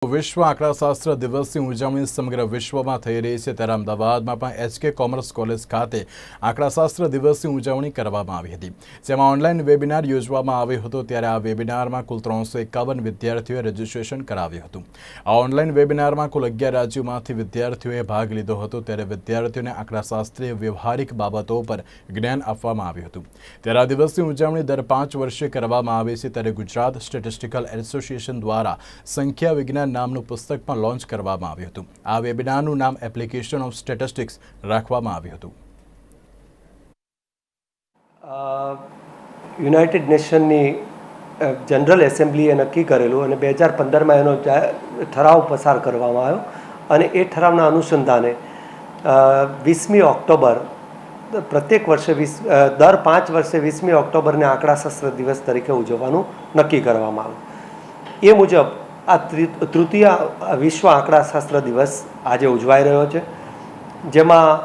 વિશ્વ આંકડાશાસ્ત્ર દિવસની ઉજવણી સમગ્ર વિશ્વમાં થઈ રહી છે ત્યારે અમદાવાદમાં પણ એચકે કોમર્સ કોલેજ ખાતે આંકડાશાસ્ત્ર દિવસની ઉજવણી કરવામાં આવી હતી, જેમાં ઓનલાઈન વેબિનાર યોજવામાં આવ્યો હતો। ત્યારે આ વેબિનારમાં કુલ 351 વિદ્યાર્થીઓએ રજીસ્ટ્રેશન કરાવ્યું હતું। આ ઓનલાઈન વેબિનારમાં કુલ 11 રાજ્યોમાંથી વિદ્યાર્થીઓએ ભાગ લીધો હતો। ત્યારે વિદ્યાર્થીઓને આંકડાશાસ્ત્રીય વ્યવહારિક બાબતો પર જ્ઞાન આપવામાં આવ્યું હતું। ત્યારે આ દિવસની ઉજવણી દર 5 વર્ષે કરવામાં આવે છે। ત્યારે ગુજરાત સ્ટેટિસ્ટિકલ એસોસિએશન દ્વારા સંખ્યા વિજ્ઞાન નામનું પુસ્તક પણ લોન્ચ કરવામાં આવ્યું હતું। આ વેબિનારનું નામ એપ્લિકેશન ઓફ સ્ટેટિસ્ટિક્સ રાખવામાં આવ્યું હતું। યુનાઇટેડ નેશનની જનરલ એસેમ્બલીએ નક્કી કરેલું અને 2015માં એનો ઠરાવ પસાર કરવામાં આવ્યો અને એ ઠરાવના અનુસંધાને 20મી ઓક્ટોબર પ્રત્યેક વર્ષે દર 5 વર્ષે 20મી ઓક્ટોબરને આંકડાશાસ્ત્ર દિવસ તરીકે ઉજવવાનું નક્કી કરવામાં આવ્યું। એ મુજબ આ તૃતીય વિશ્વ આંકડાશાસ્ત્ર દિવસ આજે ઉજવાઈ રહ્યો છે, જેમાં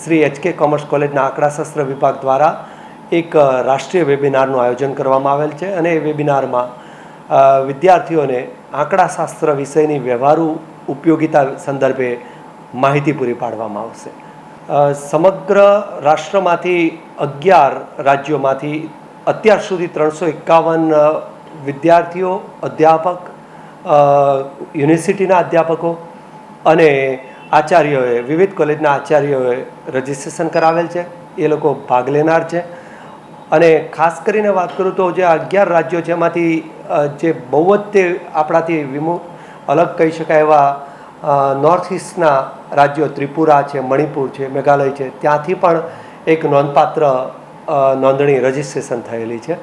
શ્રી એચકે કોમર્સ કોલેજના આંકડાશાસ્ત્ર વિભાગ દ્વારા એક રાષ્ટ્રીય વેબિનારનું આયોજન કરવામાં આવેલ છે અને એ વેબિનારમાં વિદ્યાર્થીઓને આંકડાશાસ્ત્ર વિષયની વ્યવહારુ ઉપયોગિતા સંદર્ભે માહિતી પૂરી પાડવામાં આવશે। સમગ્ર રાષ્ટ્રમાંથી 11 રાજ્યોમાંથી અત્યાર સુધી 351 વિદ્યાર્થીઓ, અધ્યાપક, યુનિવર્સિટીના અધ્યાપકો અને આચાર્યોએ, વિવિધ કોલેજના આચાર્યોએ રજિસ્ટ્રેશન કરાવેલ છે। એ લોકો ભાગ લેનાર છે અને ખાસ કરીને વાત કરું તો જે 11 રાજ્યો છે એમાંથી જે બહુ જ તે આપણાથી અલગ કહી શકાય એવા નોર્થ ઇસ્ટના રાજ્યો ત્રિપુરા છે, મણિપુર છે, મેઘાલય છે, ત્યાંથી પણ એક નોંધપાત્ર નોંધણી રજિસ્ટ્રેશન થયેલી છે।